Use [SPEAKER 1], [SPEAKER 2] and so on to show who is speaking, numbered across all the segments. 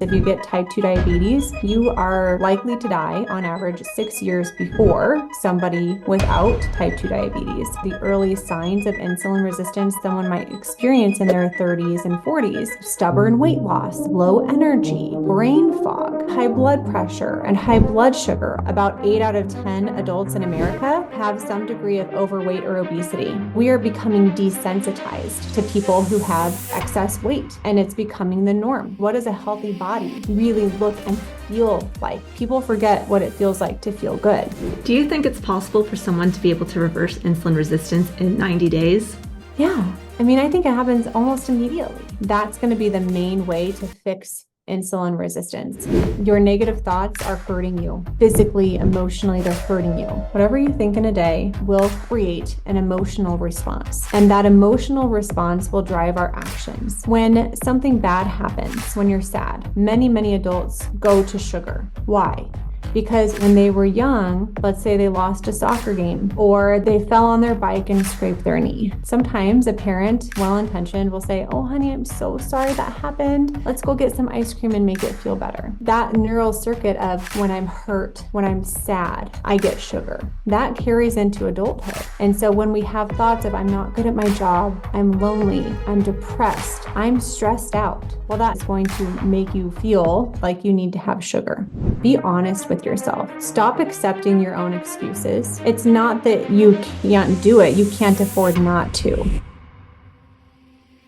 [SPEAKER 1] If you get type 2 diabetes, you are likely to die on average 6 years before somebody without type 2 diabetes. The early signs of insulin resistance someone might experience in their 30s and 40s: stubborn weight loss, low energy, brain fog, high blood pressure, and high blood sugar. About 8 out of 10 adults in America have some degree of overweight or obesity. We are becoming desensitized to people who have excess weight, and it's becoming the norm. What does a healthy body really look and feel like? People forget what it feels like to feel good.
[SPEAKER 2] Do you think it's possible for someone to be able to reverse insulin resistance in 90 days?
[SPEAKER 1] Yeah, I think it happens almost immediately. That's going to be the main way to fix insulin resistance. Your negative thoughts are hurting you. Physically, emotionally, they're hurting you. Whatever you think in a day will create an emotional response. And that emotional response will drive our actions. When something bad happens, when you're sad, many adults go to sugar. Why? Because when they were young, let's say they lost a soccer game or they fell on their bike and scraped their knee. Sometimes a parent, well-intentioned, will say, "Oh, honey, I'm so sorry that happened. Let's go get some ice cream and make it feel better." That neural circuit of when I'm hurt, when I'm sad, I get sugar. That carries into adulthood. And so when we have thoughts of, I'm not good at my job, I'm lonely, I'm depressed, I'm stressed out, well, that's going to make you feel like you need to have sugar. Be honest with yourself. Stop accepting your own excuses. It's not that you can't do it, you can't afford not to.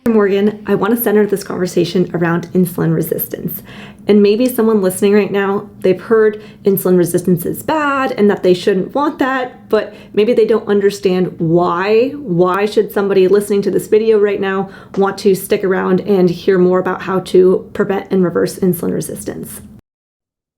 [SPEAKER 2] Morgan, I want to center this conversation around insulin resistance. And maybe someone listening right now, they've heard insulin resistance is bad and that they shouldn't want that, but maybe they don't understand why. Why should somebody listening to this video right now want to stick around and hear more about how to prevent and reverse insulin resistance?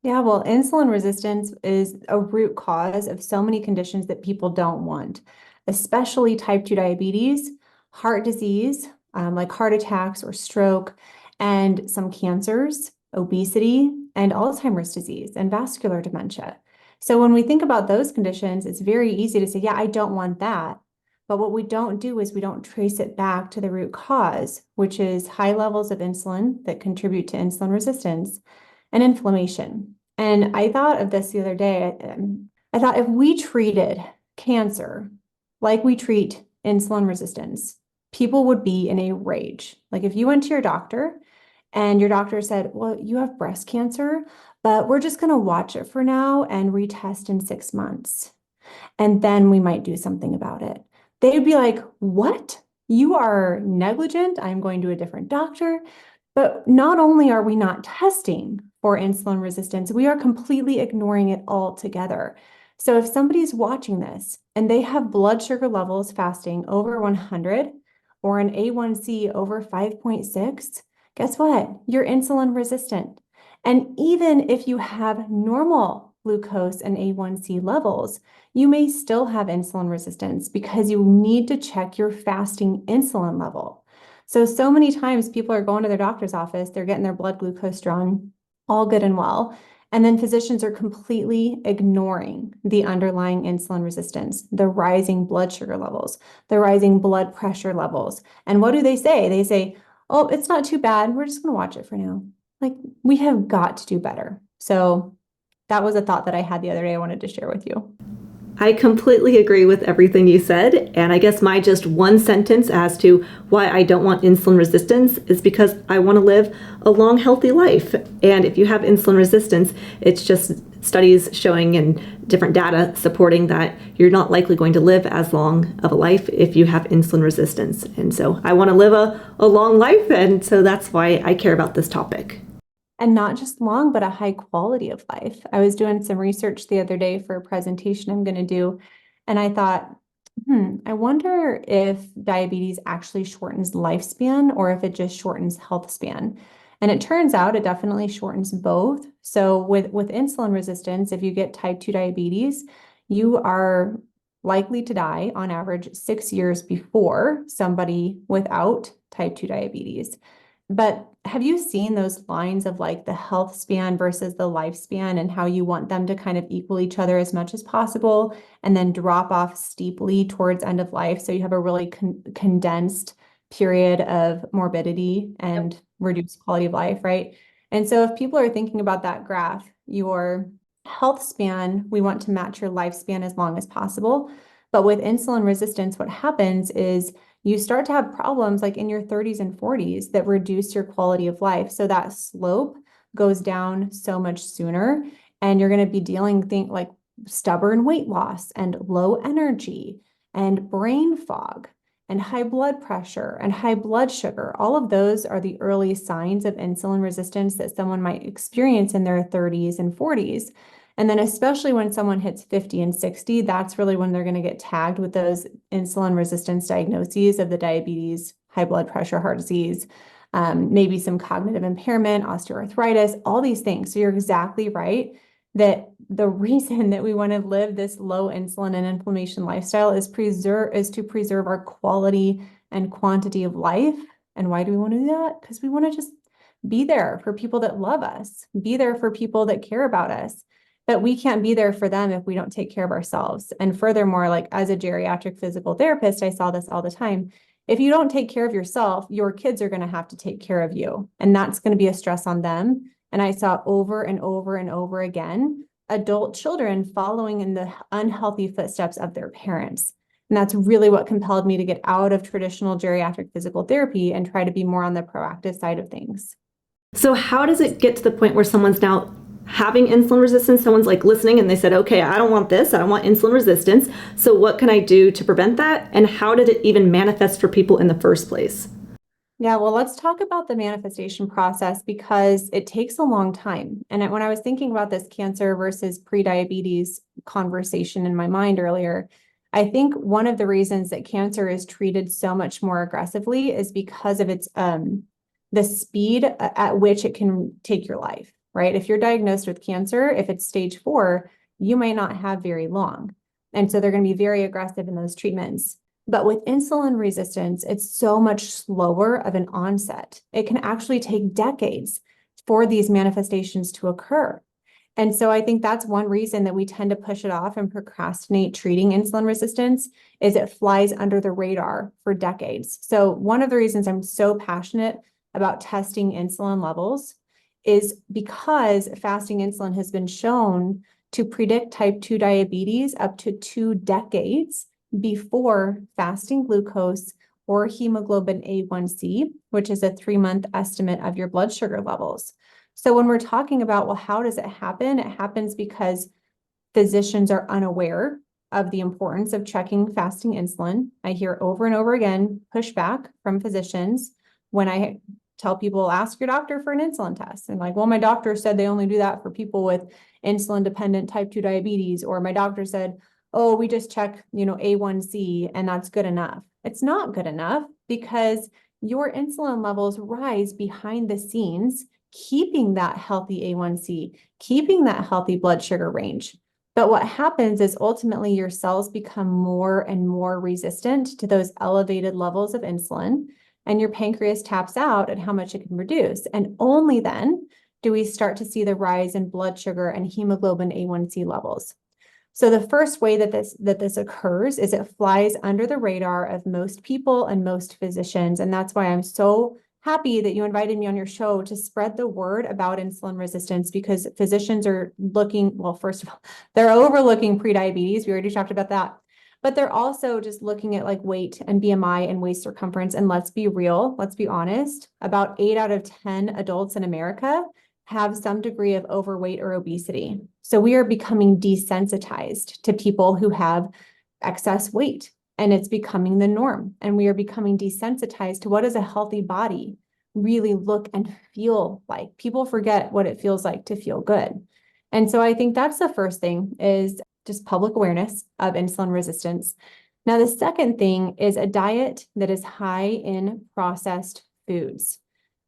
[SPEAKER 1] Yeah, well, insulin resistance is a root cause of so many conditions that people don't want, especially type 2 diabetes, heart disease, like heart attacks or stroke, and some cancers, obesity, and Alzheimer's disease and vascular dementia. So when we think about those conditions, it's very easy to say, yeah, I don't want that. But what we don't do is we don't trace it back to the root cause, which is high levels of insulin that contribute to insulin resistance and inflammation. And I thought of this the other day. I thought if we treated cancer like we treat insulin resistance, people would be in a rage. Like if you went to your doctor and your doctor said, well, you have breast cancer, but we're just going to watch it for now and retest in 6 months. And then we might do something about it. They'd be like, what? You are negligent. I'm going to a different doctor. But not only are we not testing for insulin resistance, we are completely ignoring it altogether. So if somebody's watching this and they have blood sugar levels fasting over 100 or an A1C over 5.6, guess what? You're insulin resistant. And even if you have normal glucose and A1C levels, you may still have insulin resistance because you need to check your fasting insulin level. So many times people are going to their doctor's office, they're getting their blood glucose drawn, all good and well. And then physicians are completely ignoring the underlying insulin resistance, the rising blood sugar levels, the rising blood pressure levels. And what do? They say, oh, it's not too bad. We're just going to watch it for now. Like, we have got to do better. So that was a thought that I had the other day I wanted to share with you.
[SPEAKER 2] I completely agree with everything you said, and I guess my just one sentence as to why I don't want insulin resistance is because I want to live a long, healthy life. And if you have insulin resistance, it's just studies showing and different data supporting that you're not likely going to live as long of a life if you have insulin resistance. And so I want to live a long life, and so that's why I care about this topic.
[SPEAKER 1] And not just long, but a high quality of life. I was doing some research the other day for a presentation I'm going to do, and I thought, I wonder if diabetes actually shortens lifespan or if it just shortens health span. And it turns out it definitely shortens both. So with insulin resistance, if you get type 2 diabetes, you are likely to die on average 6 years before somebody without type 2 diabetes. But have you seen those lines of like the health span versus the lifespan and how you want them to kind of equal each other as much as possible and then drop off steeply towards end of life? So you have a really condensed period of morbidity and reduced quality of life, right? And so if people are thinking about that graph, your health span, we want to match your lifespan as long as possible. But with insulin resistance, what happens is you start to have problems like in your 30s and 40s that reduce your quality of life. So that slope goes down so much sooner, and you're going to be dealing things like stubborn weight loss and low energy and brain fog and high blood pressure and high blood sugar. All of those are the early signs of insulin resistance that someone might experience in their 30s and 40s. And then especially when someone hits 50 and 60, that's really when they're going to get tagged with those insulin resistance diagnoses of the diabetes, high blood pressure, heart disease, maybe some cognitive impairment, osteoarthritis, all these things. So you're exactly right that the reason that we want to live this low insulin and inflammation lifestyle is to preserve our quality and quantity of life. And why do we want to do that? Because we want to just be there for people that love us, be there for people that care about us. But we can't be there for them if we don't take care of ourselves. And furthermore, like as a geriatric physical therapist, I saw this all the time. If you don't take care of yourself, your kids are going to have to take care of you. And that's going to be a stress on them. And I saw over and over and over again, adult children following in the unhealthy footsteps of their parents. And that's really what compelled me to get out of traditional geriatric physical therapy and try to be more on the proactive side of things.
[SPEAKER 2] So how does it get to the point where someone's now having insulin resistance? Someone's like listening and they said, okay, I don't want this. I don't want insulin resistance. So what can I do to prevent that? And how did it even manifest for people in the first place?
[SPEAKER 1] Yeah, well, let's talk about the manifestation process because it takes a long time. And when I was thinking about this cancer versus prediabetes conversation in my mind earlier, I think one of the reasons that cancer is treated so much more aggressively is because of its the speed at which it can take your life, right? If you're diagnosed with cancer, if it's stage 4, you may not have very long. And so they're going to be very aggressive in those treatments. But with insulin resistance, it's so much slower of an onset. It can actually take decades for these manifestations to occur. And so I think that's one reason that we tend to push it off and procrastinate treating insulin resistance is it flies under the radar for decades. So one of the reasons I'm so passionate about testing insulin levels is because fasting insulin has been shown to predict type 2 diabetes up to 2 decades before fasting glucose or hemoglobin A1C, which is a 3-month estimate of your blood sugar levels. So when we're talking about, well, how does it happen? It happens because physicians are unaware of the importance of checking fasting insulin. I hear over and over again pushback from physicians when I tell people, ask your doctor for an insulin test. And like, well, my doctor said they only do that for people with insulin dependent type 2 diabetes, or my doctor said, oh, we just check, A1C and that's good enough. It's not good enough because your insulin levels rise behind the scenes, keeping that healthy A1C, keeping that healthy blood sugar range. But what happens is ultimately your cells become more and more resistant to those elevated levels of insulin, and your pancreas taps out at how much it can produce. And only then do we start to see the rise in blood sugar and hemoglobin A1C levels. So the first way that this occurs is it flies under the radar of most people and most physicians. And that's why I'm so happy that you invited me on your show to spread the word about insulin resistance, because physicians are looking, well, first of all, they're overlooking prediabetes. We already talked about that. But they're also just looking at like weight and BMI and waist circumference. And let's be real, let's be honest, about 8 out of 10 adults in America have some degree of overweight or obesity. So we are becoming desensitized to people who have excess weight, and it's becoming the norm. And we are becoming desensitized to what does a healthy body really look and feel like. People forget what it feels like to feel good. And so I think that's the first thing is just public awareness of insulin resistance. Now, the second thing is a diet that is high in processed foods.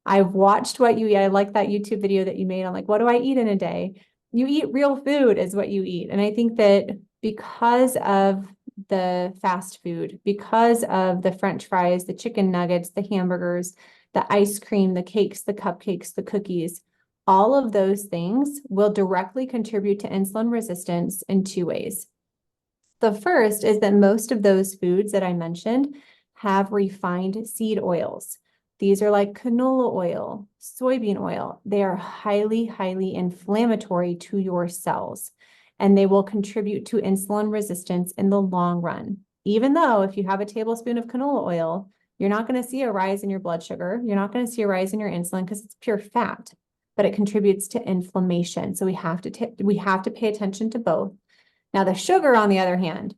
[SPEAKER 1] I've watched what you eat. I like that YouTube video that you made on like, what do I eat in a day? You eat real food is what you eat. And I think that because of the fast food, because of the French fries, the chicken nuggets, the hamburgers, the ice cream, the cakes, the cupcakes, the cookies, all of those things will directly contribute to insulin resistance in 2 ways. The first is that most of those foods that I mentioned have refined seed oils. These are like canola oil, soybean oil. They are highly, highly inflammatory to your cells, and they will contribute to insulin resistance in the long run. Even though if you have a tablespoon of canola oil, you're not going to see a rise in your blood sugar. You're not going to see a rise in your insulin because it's pure fat, but it contributes to inflammation. So we have to pay attention to both. Now, the sugar, on the other hand,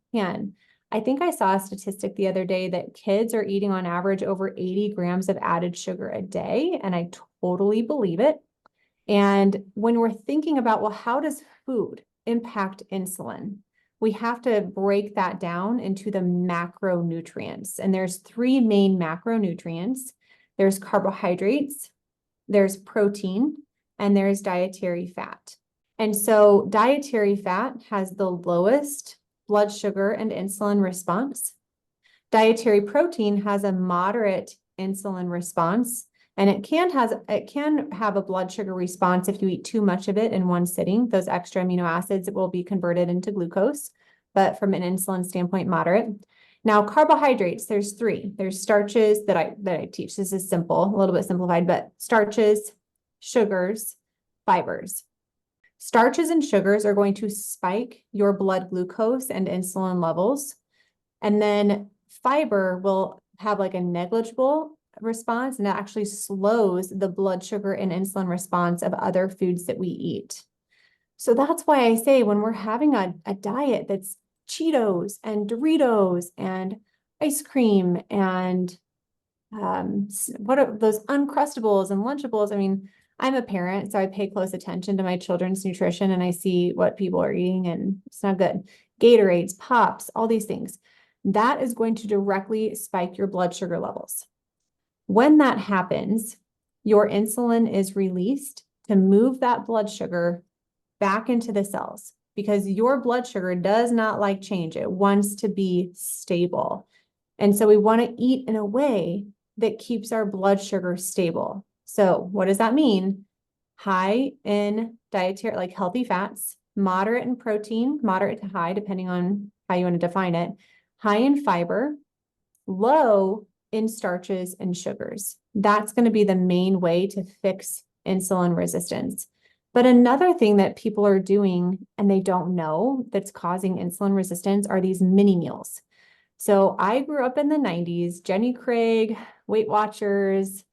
[SPEAKER 1] I think I saw a statistic the other day that kids are eating on average over 80 grams of added sugar a day, and I totally believe it. And when we're thinking about, well, how does food impact insulin? We have to break that down into the macronutrients. And there's three main macronutrients. There's carbohydrates, there's protein, and there's dietary fat. And so dietary fat has the lowest blood sugar and insulin response. Dietary protein has a moderate insulin response, and it can have a blood sugar response if you eat too much of it in one sitting. Those extra amino acids will be converted into glucose, but from an insulin standpoint, moderate. Now, carbohydrates, there's three. There's starches that I teach. This is simple, a little bit simplified, but starches, sugars, fibers. Starches and sugars are going to spike your blood glucose and insulin levels. And then fiber will have like a negligible response, and it actually slows the blood sugar and insulin response of other foods that we eat. So that's why I say when we're having a diet that's Cheetos and Doritos and ice cream and what are those Uncrustables and Lunchables? I mean, I'm a parent, so I pay close attention to my children's nutrition and I see what people are eating, and it's not good. Gatorades, Pops, all these things. That is going to directly spike your blood sugar levels. When that happens, your insulin is released to move that blood sugar back into the cells because your blood sugar does not like change. It wants to be stable. And so we want to eat in a way that keeps our blood sugar stable. So what does that mean? High in dietary, like healthy fats, moderate in protein, moderate to high, depending on how you want to define it, high in fiber, low in starches and sugars. That's going to be the main way to fix insulin resistance. But another thing that people are doing and they don't know that's causing insulin resistance are these mini meals. So I grew up in the 90s, Jenny Craig, Weight Watchers,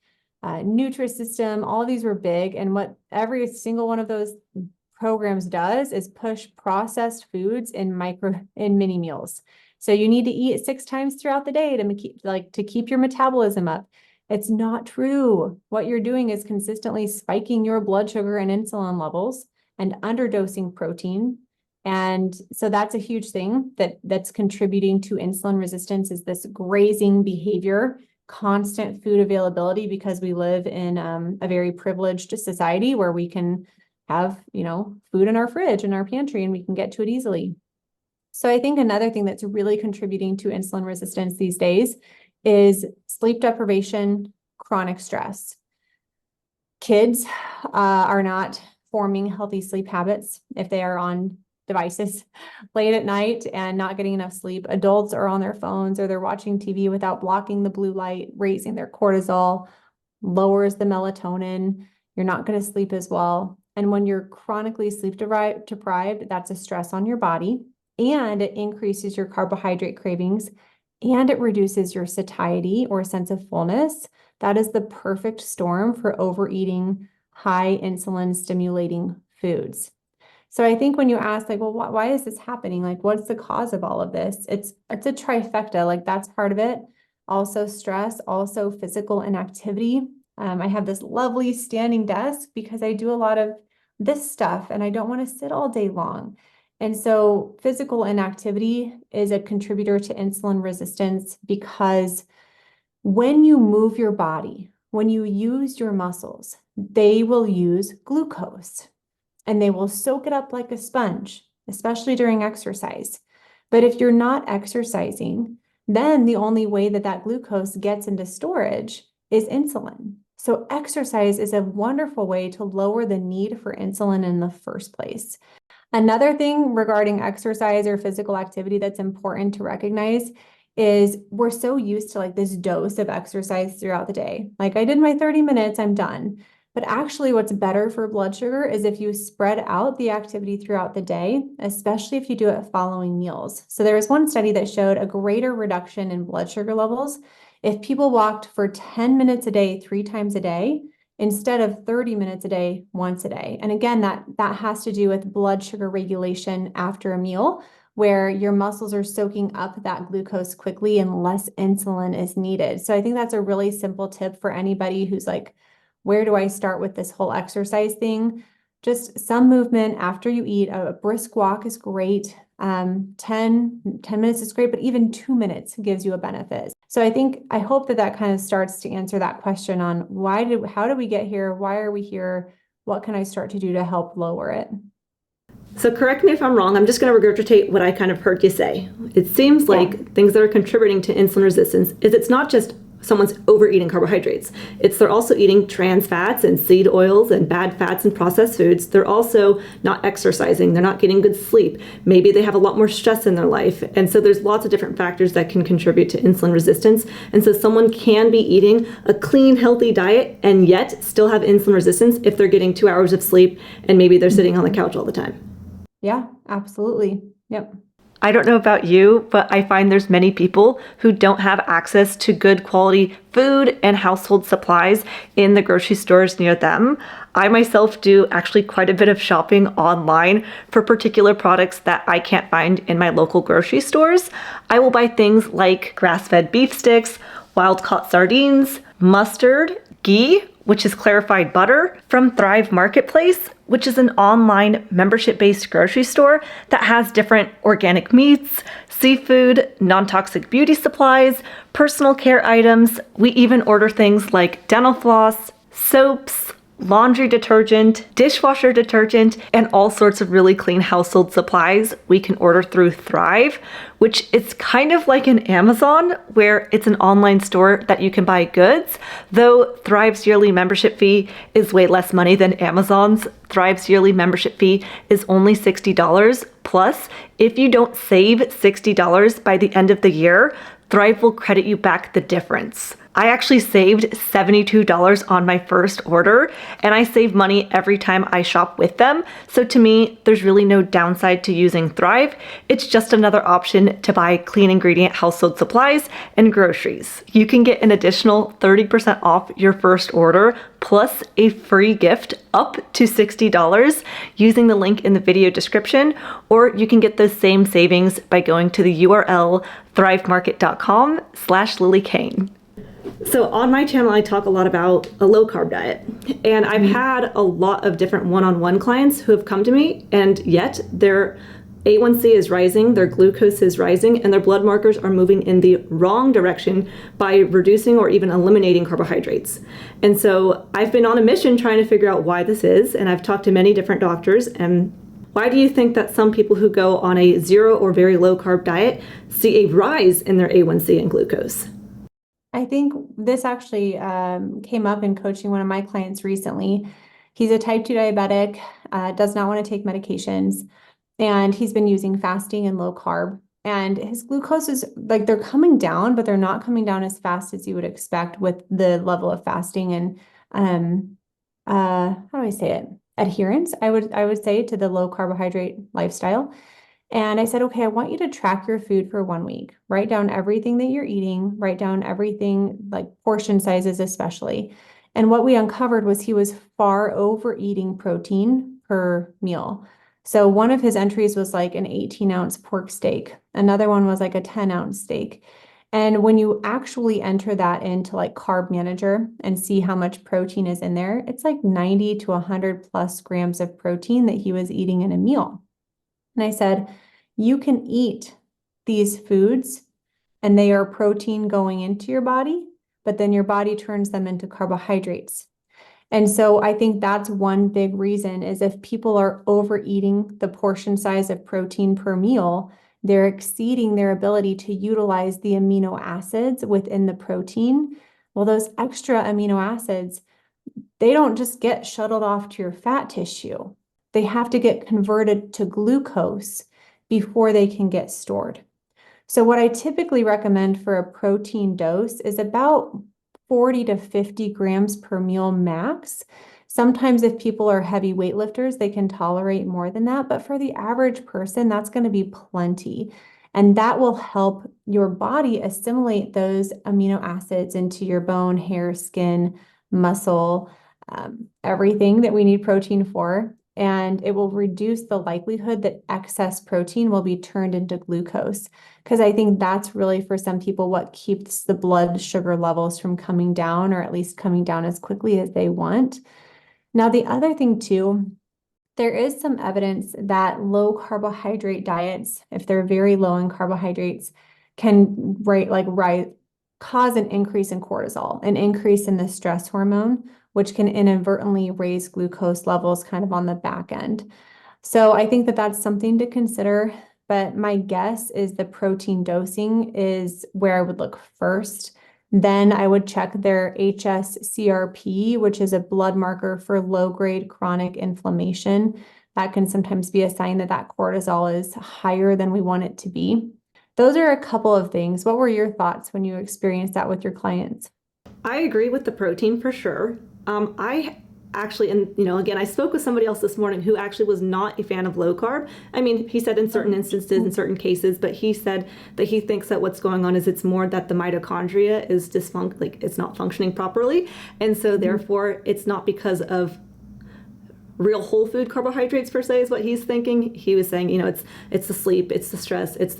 [SPEAKER 1] Nutrisystem, all of these were big. And what every single one of those programs does is push processed foods in mini meals. So you need to eat 6 times throughout the day to keep your metabolism up. It's not true. What you're doing is consistently spiking your blood sugar and insulin levels and underdosing protein. And so that's a huge thing that's contributing to insulin resistance, is this grazing behavior, constant food availability, because we live in a very privileged society where we can have, food in our fridge, in our pantry, and we can get to it easily. So I think another thing that's really contributing to insulin resistance these days is sleep deprivation, chronic stress. Kids are not forming healthy sleep habits if they are on devices late at night and not getting enough sleep. Adults are on their phones or they're watching TV without blocking the blue light, raising their cortisol, lowers the melatonin. You're not going to sleep as well. And when you're chronically sleep deprived, that's a stress on your body, and it increases your carbohydrate cravings, and it reduces your satiety or sense of fullness. That is the perfect storm for overeating high insulin stimulating foods. So I think when you ask, like, well, why is this happening? Like, what's the cause of all of this? It's a trifecta. Like, that's part of it. Also stress, also physical inactivity. I have this lovely standing desk because I do a lot of this stuff and I don't want to sit all day long. And so physical inactivity is a contributor to insulin resistance, because when you move your body, when you use your muscles, they will use glucose and they will soak it up like a sponge, especially during exercise. But if you're not exercising, then the only way that glucose gets into storage is insulin. So exercise is a wonderful way to lower the need for insulin in the first place. Another thing regarding exercise or physical activity that's important to recognize is we're so used to like this dose of exercise throughout the day. Like I did my 30 minutes, I'm done. But actually what's better for blood sugar is if you spread out the activity throughout the day, especially if you do it following meals. So there was one study that showed a greater reduction in blood sugar levels if people walked for 10 minutes a day, 3 times a day, instead of 30 minutes a day, once a day. And again, that has to do with blood sugar regulation after a meal, where your muscles are soaking up that glucose quickly and less insulin is needed. So I think that's a really simple tip for anybody who's like, where do I start with this whole exercise thing? Just some movement after you eat. A brisk walk is great. 10 minutes is great, but even 2 minutes gives you a benefit. So I hope that kind of starts to answer that question on how did we get here? Why are we here? What can I start to do to help lower it?
[SPEAKER 2] So correct me if I'm wrong, I'm just going to regurgitate what I kind of heard you say. It seems like things that are contributing to insulin resistance is it's not just someone's overeating carbohydrates. It's they're also eating trans fats and seed oils and bad fats and processed foods. They're also not exercising. They're not getting good sleep. Maybe they have a lot more stress in their life. And so there's lots of different factors that can contribute to insulin resistance. And so someone can be eating a clean, healthy diet and yet still have insulin resistance if they're getting 2 hours of sleep and maybe they're sitting on the couch all the time.
[SPEAKER 1] Yeah, absolutely. Yep.
[SPEAKER 2] I don't know about you, but I find there's many people who don't have access to good quality food and household supplies in the grocery stores near them. I myself do actually quite a bit of shopping online for particular products that I can't find in my local grocery stores. I will buy things like grass-fed beef sticks, wild-caught sardines, mustard, ghee, which is clarified butter, from Thrive Marketplace, which is an online membership-based grocery store that has different organic meats, seafood, non-toxic beauty supplies, personal care items. We even order things like dental floss, soaps, laundry detergent, dishwasher detergent, and all sorts of really clean household supplies we can order through Thrive, which is kind of like an Amazon, where it's an online store that you can buy goods, though Thrive's yearly membership fee is way less money than Amazon's. Thrive's yearly membership fee is only $60. Plus, if you don't save $60 by the end of the year, Thrive will credit you back the difference. I actually saved $72 on my first order, and I save money every time I shop with them. So to me, there's really no downside to using Thrive. It's just another option to buy clean ingredient household supplies and groceries. You can get an additional 30% off your first order, plus a free gift up to $60 using the link in the video description, or you can get those same savings by going to the URL thrivemarket.com/Lillie Kane. So on my channel, I talk a lot about a low carb diet, and I've had a lot of different one-on-one clients who have come to me, and yet their A1C is rising, their glucose is rising, and their blood markers are moving in the wrong direction by reducing or even eliminating carbohydrates. And so I've been on a mission trying to figure out why this is, and I've talked to many different doctors. And why do you think that some people who go on a zero or very low carb diet see a rise in their A1C and glucose?
[SPEAKER 1] I think this actually came up in coaching one of my clients recently. He's a type 2 diabetic, does not want to take medications, and he's been using fasting and low carb. And his glucose is like they're coming down, but they're not coming down as fast as you would expect with the level of fasting and how do I say it? Adherence, I would say, to the low carbohydrate lifestyle. And I said, okay, I want you to track your food for 1 week. Write down everything that you're eating, write down everything, like portion sizes especially. And what we uncovered was he was far overeating protein per meal. So one of his entries was like an 18-ounce pork steak. Another one was like a 10-ounce steak. And when you actually enter that into like Carb Manager and see how much protein is in there, it's like 90 to 100 plus grams of protein that he was eating in a meal. And I said, you can eat these foods and they are protein going into your body, but then your body turns them into carbohydrates. And so I think that's one big reason is if people are overeating the portion size of protein per meal, they're exceeding their ability to utilize the amino acids within the protein. Well, those extra amino acids, they don't just get shuttled off to your fat tissue. They have to get converted to glucose before they can get stored. So what I typically recommend for a protein dose is about 40 to 50 grams per meal max. Sometimes if people are heavy weightlifters, they can tolerate more than that, but for the average person, that's going to be plenty. And that will help your body assimilate those amino acids into your bone, hair, skin, muscle, everything that we need protein for. And it will reduce the likelihood that excess protein will be turned into glucose. Because I think that's really for some people what keeps the blood sugar levels from coming down, or at least coming down as quickly as they want. Now, the other thing too, there is some evidence that low carbohydrate diets, if they're very low in carbohydrates, can cause an increase in cortisol, an increase in the stress hormone, which can inadvertently raise glucose levels kind of on the back end. So I think that that's something to consider, but my guess is the protein dosing is where I would look first. Then I would check their HSCRP, which is a blood marker for low-grade chronic inflammation. That can sometimes be a sign that that cortisol is higher than we want it to be. Those are a couple of things. What were your thoughts when you experienced that with your clients?
[SPEAKER 2] I agree with the protein for sure. I actually, and again, I spoke with somebody else this morning who actually was not a fan of low carb. I mean, he said in certain instances, in certain cases, but he said that he thinks that what's going on is it's more that the mitochondria is like it's not functioning properly. And so therefore it's not because of real whole food carbohydrates per se is what he's thinking. He was saying, it's the sleep, it's the stress, it's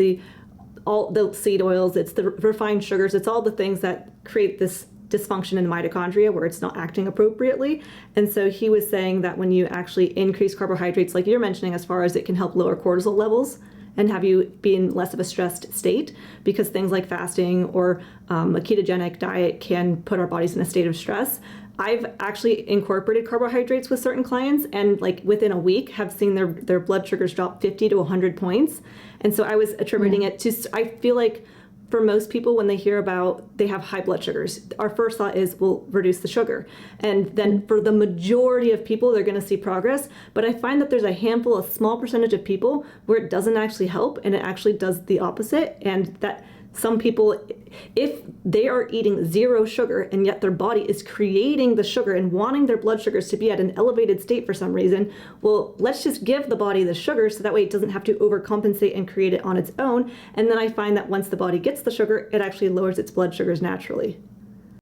[SPEAKER 2] all the seed oils, it's the refined sugars, it's all the things that create this dysfunction in the mitochondria where it's not acting appropriately. And so he was saying that when you actually increase carbohydrates, like you're mentioning, as far as it can help lower cortisol levels and have you be in less of a stressed state, because things like fasting or a ketogenic diet can put our bodies in a state of stress. I've actually incorporated carbohydrates with certain clients, and like within a week have seen their blood sugars drop 50 to 100 points. And so I was attributing it to, I feel like for most people, when they hear about they have high blood sugars, our first thought is we'll reduce the sugar. And then for the majority of people, they're going to see progress. But I find that there's a handful, a small percentage of people where it doesn't actually help, and it actually does the opposite. And that some people, if they are eating zero sugar and yet their body is creating the sugar and wanting their blood sugars to be at an elevated state for some reason, well, let's just give the body the sugar so that way it doesn't have to overcompensate and create it on its own. And then I find that once the body gets the sugar, it actually lowers its blood sugars naturally.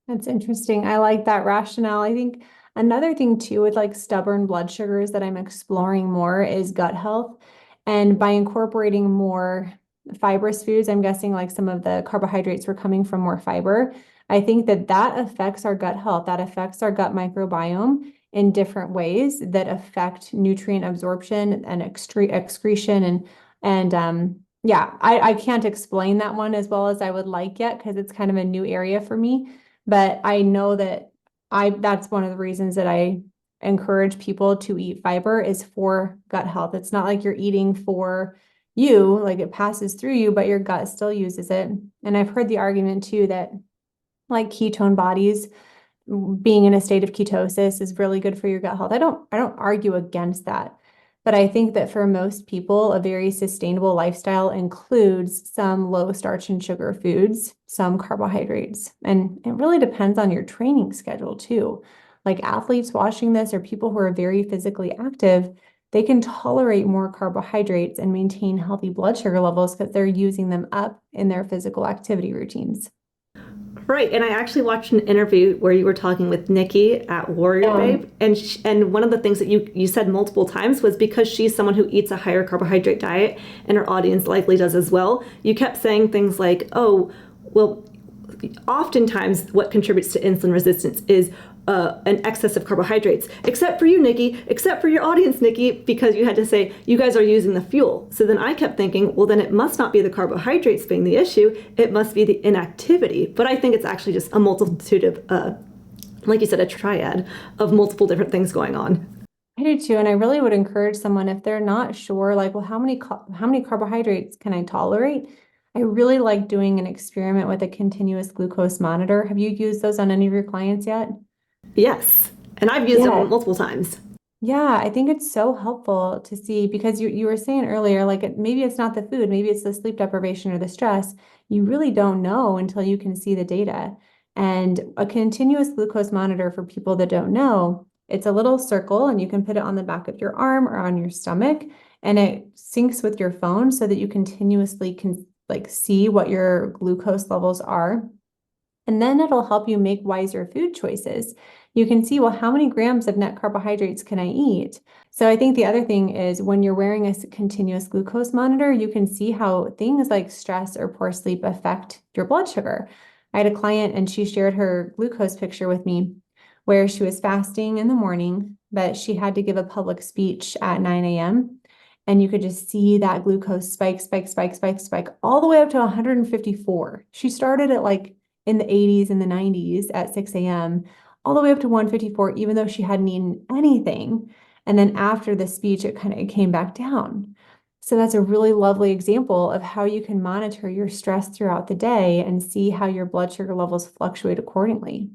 [SPEAKER 1] That's interesting. I like that rationale. I think another thing too with like stubborn blood sugars that I'm exploring more is gut health. And by incorporating more fibrous foods, I'm guessing like some of the carbohydrates were coming from more fiber. I think that that affects our gut health. That affects our gut microbiome in different ways that affect nutrient absorption and excretion. I can't explain that one as well as I would like yet because it's kind of a new area for me. But I know that that's one of the reasons that I encourage people to eat fiber is for gut health. It's not like you're eating for you, like it passes through you, but your gut still uses it. And I've heard the argument too that like ketone bodies, being in a state of ketosis is really good for your gut health. I don't argue against that. But I think that for most people, a very sustainable lifestyle includes some low starch and sugar foods, some carbohydrates. And it really depends on your training schedule too. Like athletes watching this or people who are very physically active, they can tolerate more carbohydrates and maintain healthy blood sugar levels because they're using them up in their physical activity routines.
[SPEAKER 2] Right, and I actually watched an interview where you were talking with Nikki at Warrior Babe, and one of the things that you said multiple times was because she's someone who eats a higher carbohydrate diet, and her audience likely does as well. You kept saying things like, "Oh, well, oftentimes what contributes to insulin resistance is an excess of carbohydrates, except for you, Nikki, except for your audience, Nikki," because you had to say, you guys are using the fuel. So then I kept thinking, well, then it must not be the carbohydrates being the issue. It must be the inactivity. But I think it's actually just a multitude of, like you said, a triad of multiple different things going on.
[SPEAKER 1] I do too. And I really would encourage someone if they're not sure, like, well, how many carbohydrates can I tolerate? I really like doing an experiment with a continuous glucose monitor. Have you used those on any of your clients yet?
[SPEAKER 2] Yes, and I've used them multiple times.
[SPEAKER 1] Yeah, I think it's so helpful to see because you were saying earlier, like maybe it's not the food, maybe it's the sleep deprivation or the stress. You really don't know until you can see the data. And a continuous glucose monitor for people that don't know, it's a little circle and you can put it on the back of your arm or on your stomach, and it syncs with your phone so that you continuously can like see what your glucose levels are. And then it'll help you make wiser food choices. You can see, well, how many grams of net carbohydrates can I eat? So I think the other thing is when you're wearing a continuous glucose monitor, you can see how things like stress or poor sleep affect your blood sugar. I had a client and she shared her glucose picture with me where she was fasting in the morning, but she had to give a public speech at 9 a.m. And you could just see that glucose spike, spike, spike, spike, spike, all the way up to 154. She started at like in the 80s and the 90s at 6 a.m., all the way up to 154, even though she hadn't eaten anything. And then after the speech, it kind of came back down. So that's a really lovely example of how you can monitor your stress throughout the day and see how your blood sugar levels fluctuate accordingly.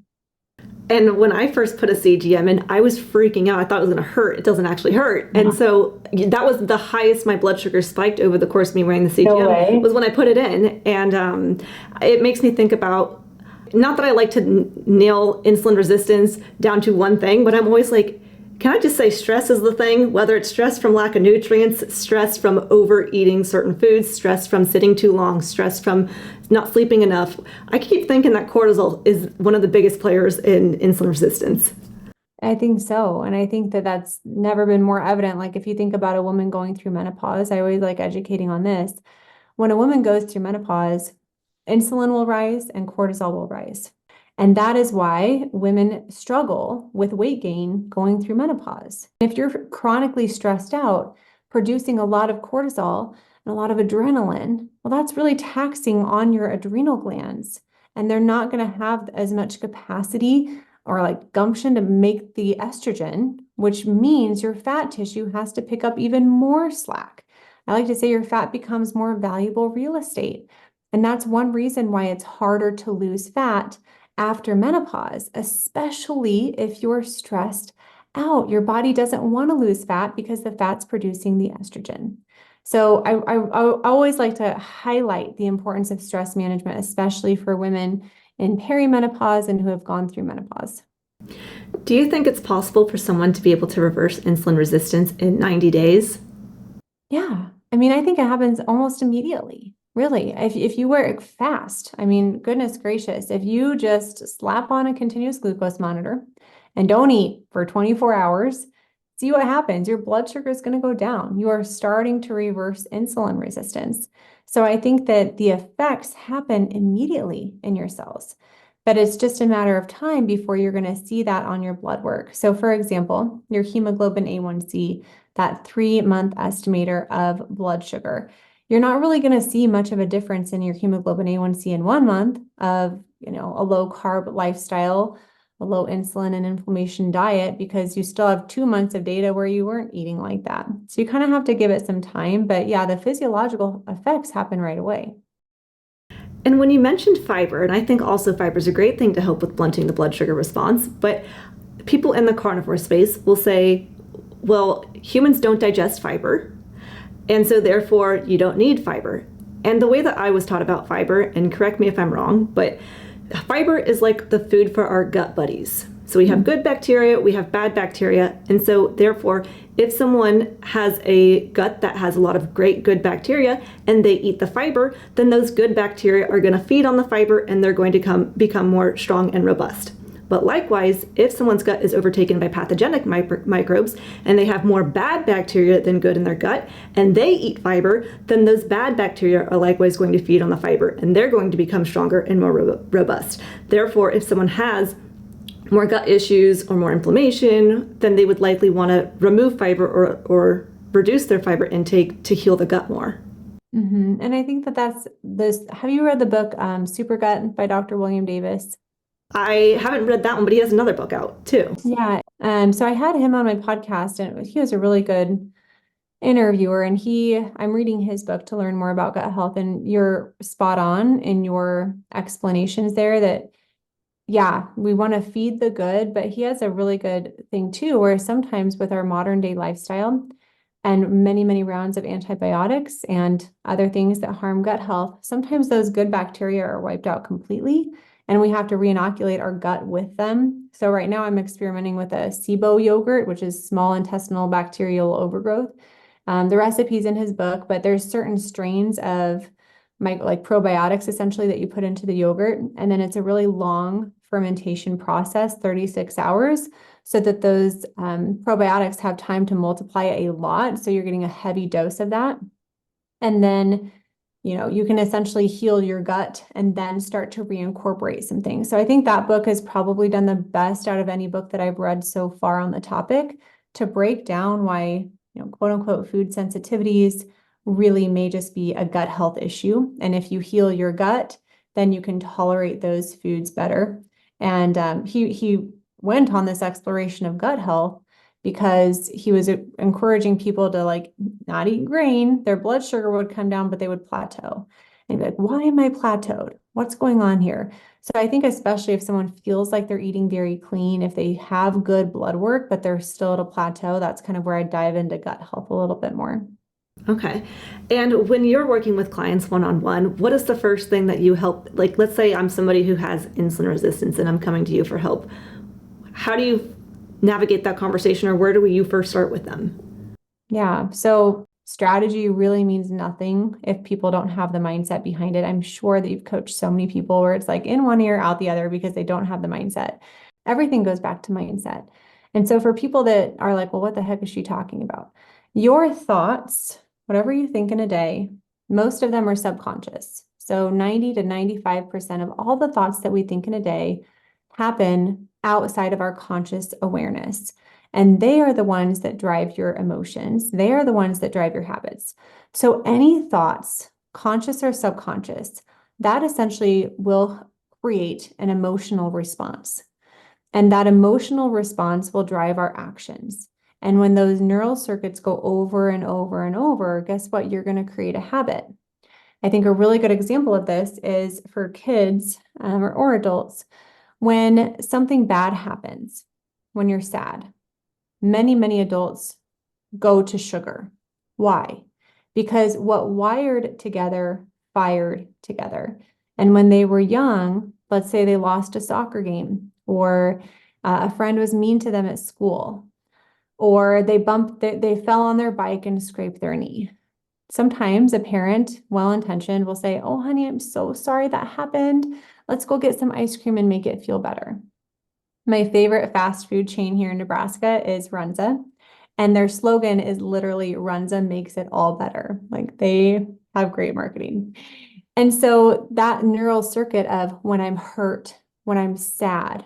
[SPEAKER 2] And when I first put a CGM in, I was freaking out. I thought it was going to hurt. It doesn't actually hurt. And so that was the highest my blood sugar spiked over the course of me wearing the CGM was when I put it in. And it makes me think about, not that I like to nail insulin resistance down to one thing, but I'm always like, can I just say stress is the thing? Whether it's stress from lack of nutrients, stress from overeating certain foods, stress from sitting too long, stress from not sleeping enough. I keep thinking that cortisol is one of the biggest players in insulin resistance.
[SPEAKER 1] I think so. And I think that that's never been more evident. Like if you think about a woman going through menopause, I always like educating on this. When a woman goes through menopause, insulin will rise and cortisol will rise. And that is why women struggle with weight gain going through menopause. If you're chronically stressed out, producing a lot of cortisol and a lot of adrenaline, well, that's really taxing on your adrenal glands. And they're not going to have as much capacity or like gumption to make the estrogen, which means your fat tissue has to pick up even more slack. I like to say your fat becomes more valuable real estate. And that's one reason why it's harder to lose fat after menopause, especially if you're stressed out. Your body doesn't want to lose fat because the fat's producing the estrogen. So I always like to highlight the importance of stress management, especially for women in perimenopause and who have gone through menopause.
[SPEAKER 2] Do you think it's possible for someone to be able to reverse insulin resistance in 90 days?
[SPEAKER 1] Yeah. I mean, I think it happens almost immediately. Really, if you work fast, I mean, goodness gracious, if you just slap on a continuous glucose monitor and don't eat for 24 hours, see what happens. Your blood sugar is going to go down. You are starting to reverse insulin resistance. So I think that the effects happen immediately in your cells, but it's just a matter of time before you're going to see that on your blood work. So for example, your hemoglobin A1C, that 3-month estimator of blood sugar, you're not really going to see much of a difference in your hemoglobin A1C in 1 month of, a low carb lifestyle, a low insulin and inflammation diet, because you still have 2 months of data where you weren't eating like that. So you kind of have to give it some time, but yeah, the physiological effects happen right away.
[SPEAKER 2] And when you mentioned fiber, and I think also fiber is a great thing to help with blunting the blood sugar response, but people in the carnivore space will say, well, humans don't digest fiber, and so therefore you don't need fiber. And the way that I was taught about fiber, and correct me if I'm wrong, but fiber is like the food for our gut buddies. So we have good bacteria, we have bad bacteria, and so therefore if someone has a gut that has a lot of great good bacteria and they eat the fiber, then those good bacteria are going to feed on the fiber and they're going to become more strong and robust. But likewise, if someone's gut is overtaken by pathogenic microbes and they have more bad bacteria than good in their gut and they eat fiber, then those bad bacteria are likewise going to feed on the fiber and they're going to become stronger and more robust. Therefore, if someone has more gut issues or more inflammation, then they would likely want to remove fiber or reduce their fiber intake to heal the gut more.
[SPEAKER 1] And I think that that's this. Have you read the book Super Gut by Dr. William Davis?
[SPEAKER 2] I haven't read that one, but he has another book out too.
[SPEAKER 1] Yeah. So I had him on my podcast and he was a really good interviewer, and I'm reading his book to learn more about gut health, and you're spot on in your explanations there that yeah, we want to feed the good, but he has a really good thing too, where sometimes with our modern day lifestyle and many, many rounds of antibiotics and other things that harm gut health, sometimes those good bacteria are wiped out completely and we have to reinoculate our gut with them. So right now I'm experimenting with a SIBO yogurt, which is small intestinal bacterial overgrowth. The recipe's in his book, but there's certain strains of like probiotics essentially that you put into the yogurt. And then it's a really long fermentation process, 36 hours, so that those probiotics have time to multiply a lot. So you're getting a heavy dose of that. And then, you can essentially heal your gut and then start to reincorporate some things. So I think that book has probably done the best out of any book that I've read so far on the topic to break down why, quote unquote, food sensitivities really may just be a gut health issue. And if you heal your gut, then you can tolerate those foods better. And he went on this exploration of gut health because he was encouraging people to like not eat grain. Their blood sugar would come down, but they would plateau. And be like, why am I plateaued? What's going on here? So I think especially if someone feels like they're eating very clean, if they have good blood work, but they're still at a plateau, that's kind of where I dive into gut health a little bit more.
[SPEAKER 2] Okay. And when you're working with clients one-on-one, what is the first thing that you help? Like, let's say I'm somebody who has insulin resistance and I'm coming to you for help. How do you navigate that conversation, or where do you first start with them?
[SPEAKER 1] Yeah. So strategy really means nothing if people don't have the mindset behind it. I'm sure that you've coached so many people where it's like in one ear, out the other because they don't have the mindset. Everything goes back to mindset. And so for people that are like, well, what the heck is she talking about? Your thoughts, whatever you think in a day, most of them are subconscious. So 90 to 95% of all the thoughts that we think in a day happen outside of our conscious awareness. And they are the ones that drive your emotions. They are the ones that drive your habits. So any thoughts, conscious or subconscious, that essentially will create an emotional response. And that emotional response will drive our actions. And when those neural circuits go over and over and over, guess what? You're going to create a habit. I think a really good example of this is for kids or adults. When something bad happens, when you're sad, many, many adults go to sugar. Why? Because what wired together fired together. And when they were young, let's say they lost a soccer game, or a friend was mean to them at school, or they fell on their bike and scraped their knee. Sometimes a parent, well-intentioned, will say, "Oh, honey, I'm so sorry that happened. Let's go get some ice cream and make it feel better." My favorite fast food chain here in Nebraska is Runza, and their slogan is literally Runza makes it all better. Like they have great marketing. And so that neural circuit of when I'm hurt, when I'm sad,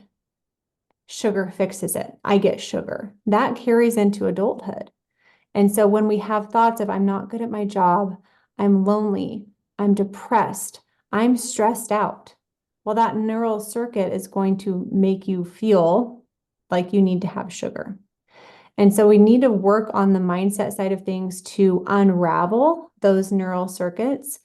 [SPEAKER 1] sugar fixes it. I get sugar. That carries into adulthood. And so when we have thoughts of I'm not good at my job, I'm lonely, I'm depressed, I'm stressed out, well, that neural circuit is going to make you feel like you need to have sugar. And so we need to work on the mindset side of things to unravel those neural circuits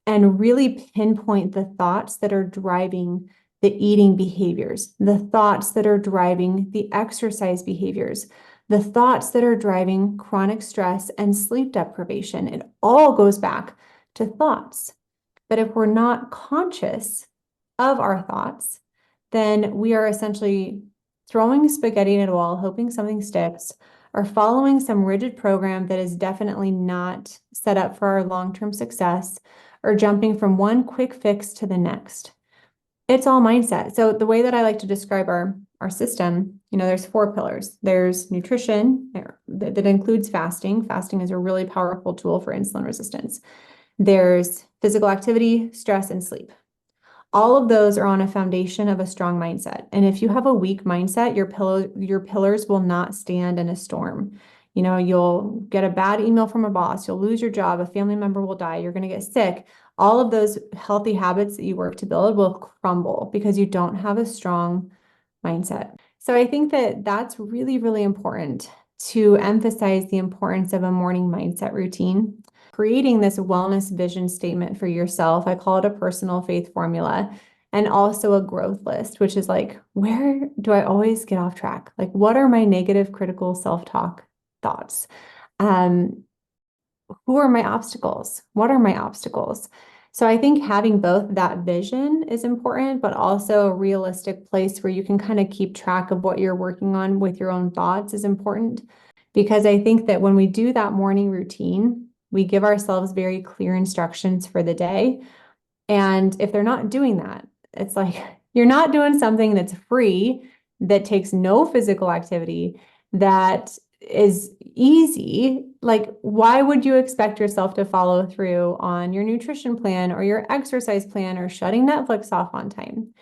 [SPEAKER 1] and really pinpoint the thoughts that are driving the eating behaviors, the thoughts that are driving the exercise behaviors, the thoughts that are driving chronic stress and sleep deprivation. It all goes back to thoughts. But if we're not conscious of our thoughts, then we are essentially throwing spaghetti at a wall, hoping something sticks, or following some rigid program that is definitely not set up for our long-term success, or jumping from one quick fix to the next. It's all mindset. So the way that I like to describe our system, there's 4 pillars. There's nutrition that includes fasting. Fasting is a really powerful tool for insulin resistance. There's physical activity, stress, and sleep. All of those are on a foundation of a strong mindset. And if you have a weak mindset, your pillars will not stand in a storm. You'll get a bad email from a boss, you'll lose your job, a family member will die, you're going to get sick. All of those healthy habits that you work to build will crumble because you don't have a strong mindset. So I think that that's really, really important to emphasize the importance of a morning mindset routine. Creating this wellness vision statement for yourself, I call it a personal faith formula, and also a growth list, which is like, where do I always get off track? Like, what are my negative critical self-talk thoughts? Who are my obstacles? What are my obstacles? So I think having both that vision is important, but also a realistic place where you can kind of keep track of what you're working on with your own thoughts is important. Because I think that when we do that morning routine, we give ourselves very clear instructions for the day. And if they're not doing that, it's like you're not doing something that's free, that takes no physical activity, that is easy. Like, why would you expect yourself to follow through on your nutrition plan or your exercise plan or shutting Netflix off on time?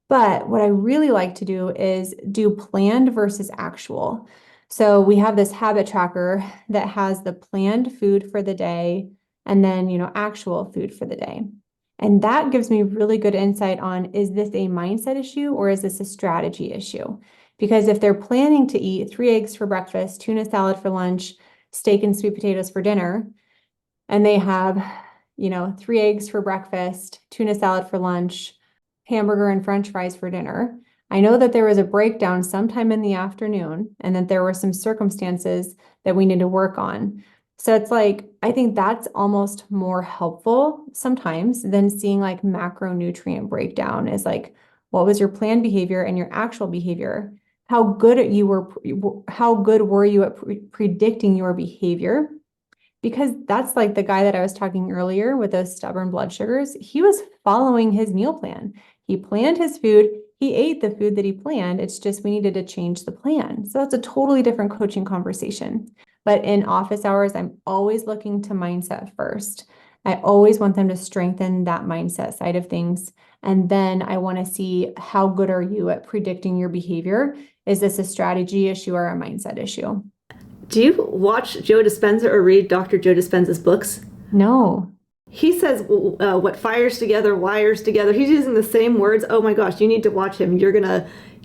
[SPEAKER 1] But what I really like to do is do planned versus actual. So we have this habit tracker that has the planned food for the day and then, actual food for the day. And that gives me really good insight on, is this a mindset issue or is this a strategy issue? Because if they're planning to eat 3 eggs for breakfast, tuna salad for lunch, steak and sweet potatoes for dinner, and they have, 3 eggs for breakfast, tuna salad for lunch, hamburger and french fries for dinner. I know that there was a breakdown sometime in the afternoon and that there were some circumstances that we need to work on. So it's like, I think that's almost more helpful sometimes than seeing like macronutrient breakdown is like, what was your planned behavior and your actual behavior? How good were you at predicting your behavior? Because that's like the guy that I was talking earlier with those stubborn blood sugars. He was following his meal plan. He planned his food. He ate the food that he planned. It's just we needed to change the plan. So that's a totally different coaching conversation. But in office hours, I'm always looking to mindset first. I always want them to strengthen that mindset side of things. And then I want to see, how good are you at predicting your behavior? Is this a strategy issue or a mindset issue?
[SPEAKER 2] Do you watch Joe Dispenza or read Dr. Joe Dispenza's books?
[SPEAKER 1] No.
[SPEAKER 2] He says what fires together, wires together. He's using the same words. Oh my gosh, you need to watch him.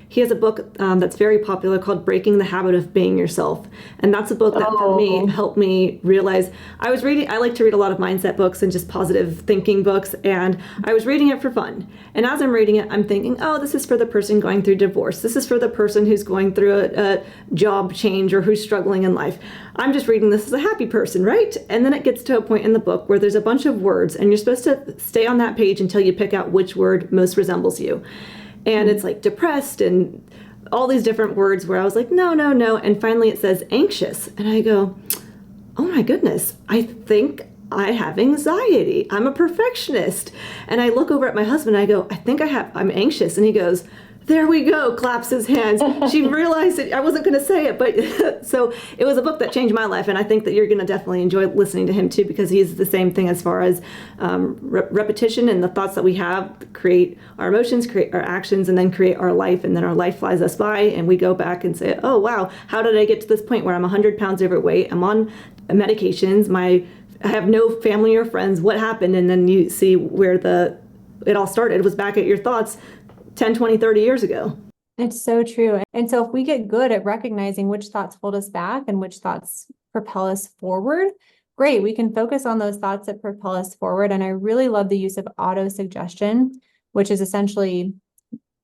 [SPEAKER 2] He has a book that's very popular called Breaking the Habit of Being Yourself. And that's a book that for me helped me realize, I like to read a lot of mindset books and just positive thinking books. And I was reading it for fun. And as I'm reading it, I'm thinking, oh, this is for the person going through divorce. This is for the person who's going through a job change or who's struggling in life. I'm just reading this as a happy person, right? And then it gets to a point in the book where there's a bunch of words and you're supposed to stay on that page until you pick out which word most resembles you. And it's like depressed and all these different words where I was like, no. And finally it says anxious. And I go, oh my goodness, I think I have anxiety. I'm a perfectionist. And I look over at my husband and I go, I'm anxious. And he goes, there we go, claps his hands. She realized it. I wasn't going to say it, but so it was a book that changed my life. And I think that you're going to definitely enjoy listening to him too, because he's the same thing as far as repetition and the thoughts that we have create our emotions, create our actions, and then create our life. And then our life flies us by and we go back and say, oh, wow, how did I get to this point where I'm 100 pounds overweight? I'm on medications. I have no family or friends. What happened? And then you see where it all started. It was back at your thoughts 10, 20, 30 years ago.
[SPEAKER 1] It's so true. And so if we get good at recognizing which thoughts hold us back and which thoughts propel us forward, great, we can focus on those thoughts that propel us forward. And I really love the use of auto-suggestion, which is essentially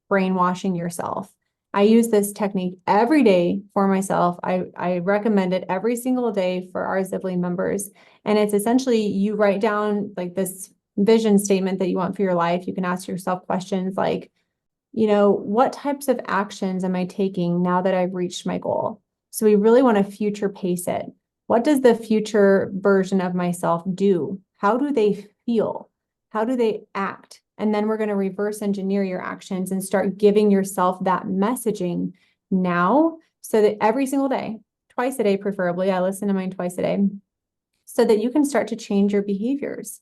[SPEAKER 1] brainwashing yourself. I use this technique every day for myself. I recommend it every single day for our sibling members. And it's essentially, you write down like this vision statement that you want for your life. You can ask yourself questions like, what types of actions am I taking now that I've reached my goal? So we really want to future pace it. What does the future version of myself do? How do they feel? How do they act? And then we're going to reverse engineer your actions and start giving yourself that messaging now, so that every single day, twice a day, preferably, I listen to mine twice a day, so that you can start to change your behaviors.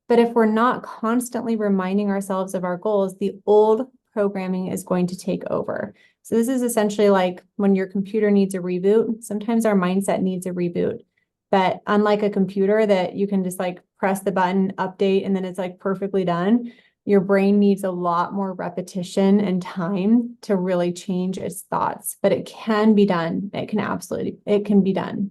[SPEAKER 1] But if we're not constantly reminding ourselves of our goals, the old programming is going to take over. So this is essentially like when your computer needs a reboot. Sometimes our mindset needs a reboot. But unlike a computer that you can just like press the button, update, and then it's like perfectly done, your brain needs a lot more repetition and time to really change its thoughts. But it can be done. It can be done.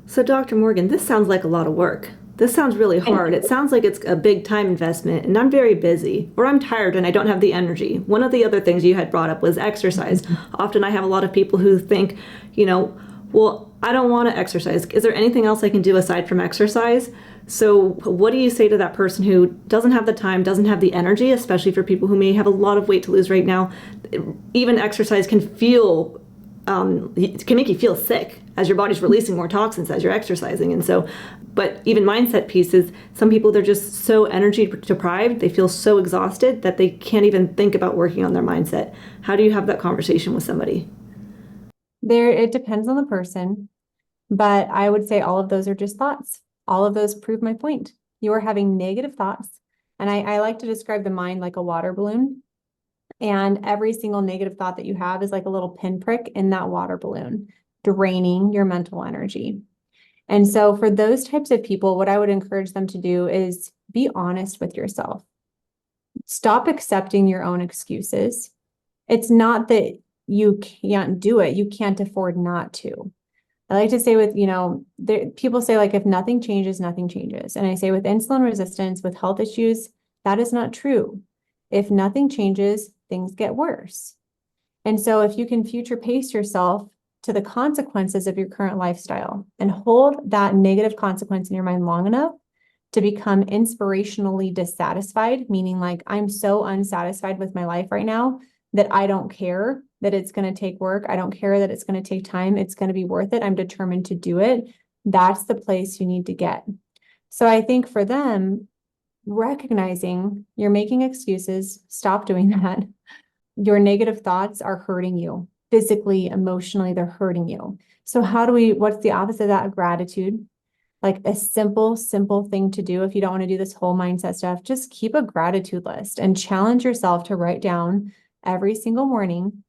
[SPEAKER 2] So Dr. Morgan, this sounds like a lot of work. This sounds really hard. It sounds like it's a big time investment, and I'm very busy, or I'm tired and I don't have the energy. One of the other things you had brought up was exercise. Often I have a lot of people who think, well, I don't want to exercise. Is there anything else I can do aside from exercise? So what do you say to that person who doesn't have the time, doesn't have the energy, especially for people who may have a lot of weight to lose right now? Even exercise can can make you feel sick as your body's releasing more toxins as you're exercising. And so, but even mindset pieces, some people, they're just so energy deprived, they feel so exhausted that they can't even think about working on their mindset. How do you have that conversation with somebody?
[SPEAKER 1] It depends on the person, but I would say all of those are just thoughts. All of those prove my point. You are having negative thoughts. And I like to describe the mind like a water balloon. And every single negative thought that you have is like a little pinprick in that water balloon, draining your mental energy. And so for those types of people, what I would encourage them to do is be honest with yourself. Stop accepting your own excuses. It's not that you can't do it. You can't afford not to. I like to say people say like, if nothing changes, nothing changes. And I say with insulin resistance, with health issues, that is not true. If nothing changes, things get worse. And so if you can future pace yourself to the consequences of your current lifestyle and hold that negative consequence in your mind long enough to become inspirationally dissatisfied, meaning like I'm so unsatisfied with my life right now that I don't care that it's going to take work. I don't care that it's going to take time. It's going to be worth it. I'm determined to do it. That's the place you need to get. So I think for them, recognizing you're making excuses, stop doing that. Your negative thoughts are hurting you physically, emotionally, they're hurting you. So what's the opposite of that? Gratitude. Like a simple thing to do. If you don't want to do this whole mindset stuff, just keep a gratitude list and challenge yourself to write down every single morning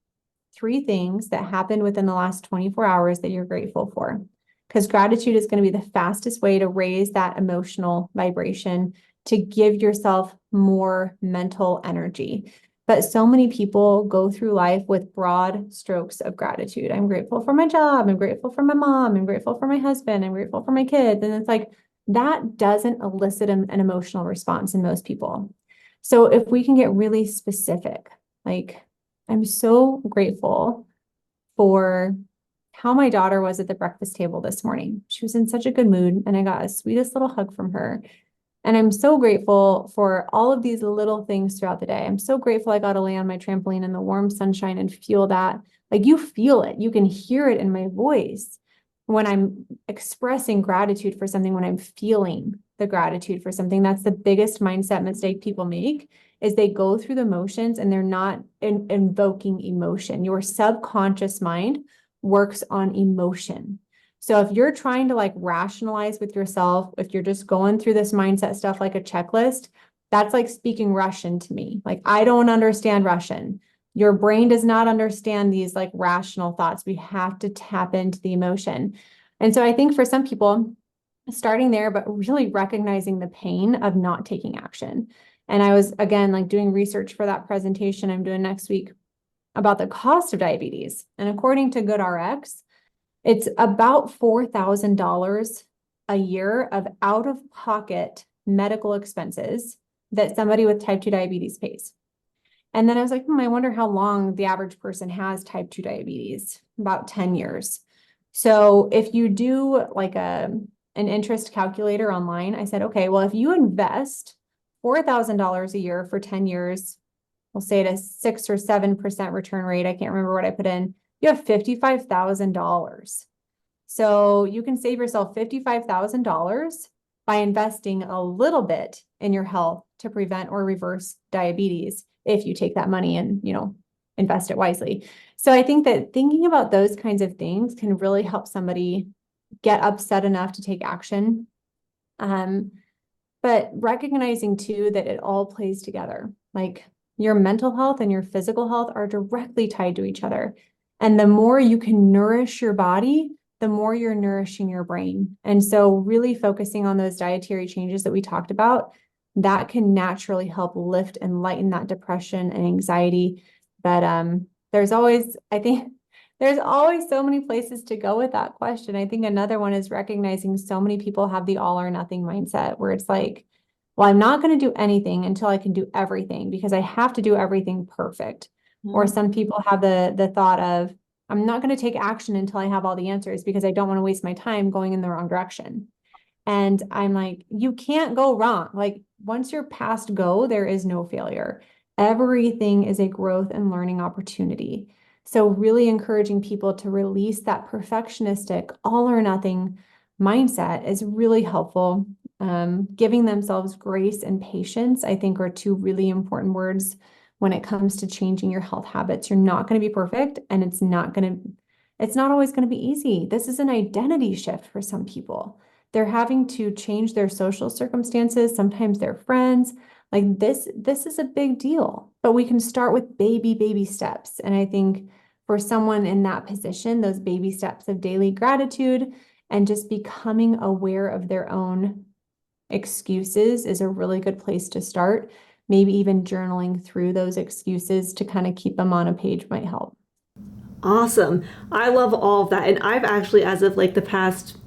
[SPEAKER 1] 3 things that happened within the last 24 hours that you're grateful for. Because gratitude is going to be the fastest way to raise that emotional vibration, to give yourself more mental energy. But so many people go through life with broad strokes of gratitude. I'm grateful for my job. I'm grateful for my mom. I'm grateful for my husband. I'm grateful for my kids. And it's like, that doesn't elicit an emotional response in most people. So if we can get really specific, like, I'm so grateful for how my daughter was at the breakfast table this morning. She was in such a good mood, and I got a sweetest little hug from her. And I'm so grateful for all of these little things throughout the day. I'm so grateful I got to lay on my trampoline in the warm sunshine and feel that. Like, you feel it. You can hear it in my voice when I'm expressing gratitude for something, when I'm feeling the gratitude for something. That's the biggest mindset mistake people make, is they go through the motions and they're not invoking emotion. Your subconscious mind works on emotion. So if you're trying to like rationalize with yourself, if you're just going through this mindset stuff like a checklist, that's like speaking Russian to me. Like, I don't understand Russian. Your brain does not understand these like rational thoughts. We have to tap into the emotion. And so I think for some people, starting there, but really recognizing the pain of not taking action. And I was, again, like doing research for that presentation I'm doing next week about the cost of diabetes. And according to GoodRx, it's about $4,000 a year of out-of-pocket medical expenses that somebody with type 2 diabetes pays. And then I was like, I wonder how long the average person has type 2 diabetes, about 10 years. So if you do like an interest calculator online, I said, okay, well, if you invest $4,000 a year for 10 years, we'll say at a 6 or 7% return rate, I can't remember what I put in, you have $55,000. So you can save yourself $55,000 by investing a little bit in your health to prevent or reverse diabetes if you take that money and, invest it wisely. So I think that thinking about those kinds of things can really help somebody get upset enough to take action. But recognizing too that it all plays together. Like, your mental health and your physical health are directly tied to each other. And the more you can nourish your body, the more you're nourishing your brain. And so really focusing on those dietary changes that we talked about, that can naturally help lift and lighten that depression and anxiety. But there's always, I think, There's always so many places to go with that question. I think another one is recognizing so many people have the all or nothing mindset where it's like, well, I'm not going to do anything until I can do everything because I have to do everything perfect. Or some people have the thought of, I'm not going to take action until I have all the answers because I don't want to waste my time going in the wrong direction. And I'm like, you can't go wrong. Like once you're past go, there is no failure. Everything is a growth and learning opportunity. So really encouraging people to release that perfectionistic all or nothing mindset is really helpful. Giving themselves grace and patience, I think, are two really important words when it comes to changing your health habits. You're not going to be perfect, and it's not always going to be easy. This is an identity shift for some people. They're having to change their social circumstances, sometimes their friends. Like this is a big deal, but we can start with baby steps. And I think for someone in that position, those baby steps of daily gratitude and just becoming aware of their own excuses is a really good place to start. Maybe even journaling through those excuses to kind of keep them on a page might help.
[SPEAKER 2] Awesome. I love all of that. And I've actually, as of like the past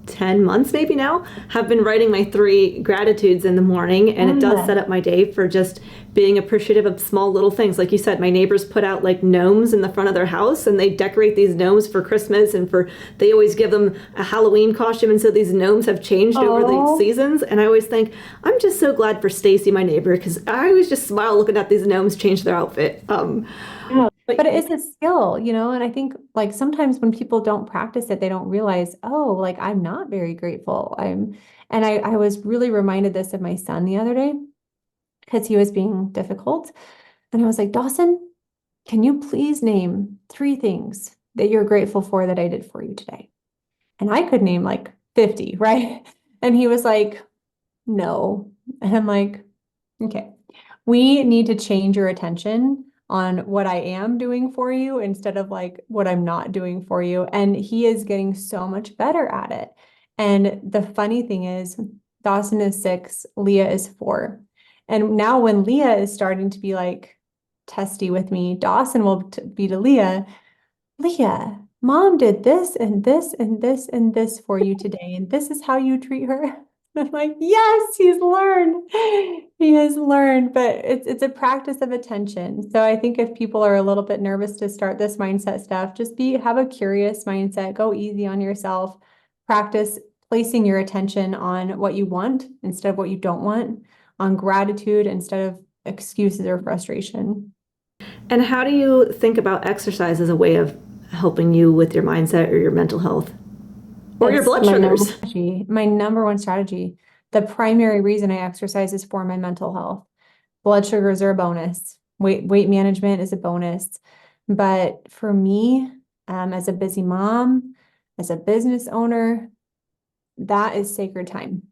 [SPEAKER 2] 10 months maybe now, have been writing my 3 gratitudes in the morning, and it does set up my day for just being appreciative of small little things. Like you said, my neighbors put out like gnomes in the front of their house, and they decorate these gnomes for Christmas, and they always give them a Halloween costume, and so these gnomes have changed over the seasons. And I always think, I'm just so glad for Stacy, my neighbor, because I always just smile looking at these gnomes change their outfit.
[SPEAKER 1] But it is a skill, and I think like sometimes when people don't practice it, they don't realize, oh, like I'm not very grateful. And I was really reminded this of my son the other day because he was being difficult. And I was like, Dawson, can you please name 3 things that you're grateful for that I did for you today? And I could name like 50, right? And he was like, no. And I'm like, okay, we need to change your attention on what I am doing for you instead of like what I'm not doing for you. And he is getting so much better at it. And the funny thing is, Dawson is 6, Leah is 4. And now when Leah is starting to be like testy with me, Dawson will be to Leah, Leah, mom did this and this and this and this for you today. And this is how you treat her. I'm like, yes, he's learned. He has learned, but it's a practice of attention. So I think if people are a little bit nervous to start this mindset stuff, just have a curious mindset, go easy on yourself, practice placing your attention on what you want instead of what you don't want, on gratitude instead of excuses or frustration.
[SPEAKER 2] And how do you think about exercise as a way of helping you with your mindset or your mental health? Or your blood sugars?
[SPEAKER 1] My number one strategy. The primary reason I exercise is for my mental health. Blood sugars are a bonus. Weight management is a bonus. But for me, as a busy mom, as a business owner, that is sacred time.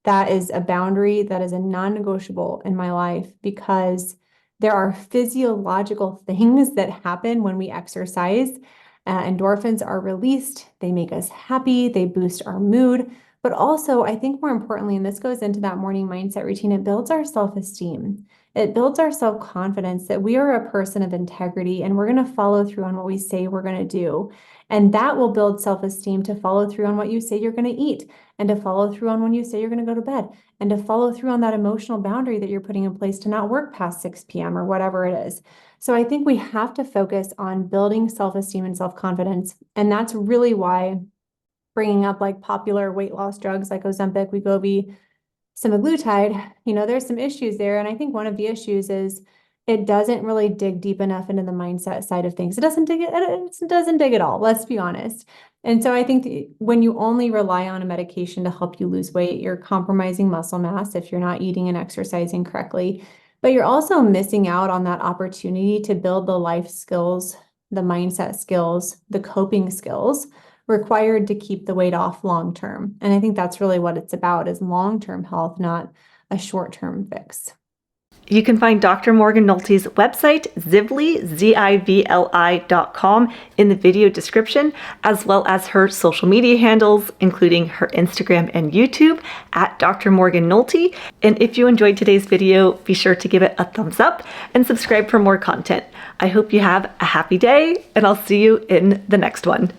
[SPEAKER 1] That is a boundary, that is a non-negotiable in my life because there are physiological things that happen when we exercise. Endorphins are released. They make us happy. They boost our mood. But also, I think more importantly, and this goes into that morning mindset routine, it builds our self-esteem. It builds our self-confidence that we are a person of integrity and we're going to follow through on what we say we're going to do. And that will build self-esteem to follow through on what you say you're going to eat and to follow through on when you say you're going to go to bed and to follow through on that emotional boundary that you're putting in place to not work past 6 p.m. or whatever it is. So I think we have to focus on building self-esteem and self-confidence. And that's really why bringing up like popular weight loss drugs like Ozempic, Wegovy, semaglutide, there's some issues there. And I think one of the issues is it doesn't really dig deep enough into the mindset side of things. It doesn't dig at all, let's be honest. And so I think when you only rely on a medication to help you lose weight, you're compromising muscle mass if you're not eating and exercising correctly. But you're also missing out on that opportunity to build the life skills, the mindset skills, the coping skills required to keep the weight off long term. And I think that's really what it's about is long-term health, not a short-term fix.
[SPEAKER 2] You can find Dr. Morgan Nolte's website, Zivli, Zivli.com, in the video description, as well as her social media handles, including her Instagram and YouTube at Dr. Morgan Nolte. And if you enjoyed today's video, be sure to give it a thumbs up and subscribe for more content. I hope you have a happy day, and I'll see you in the next one.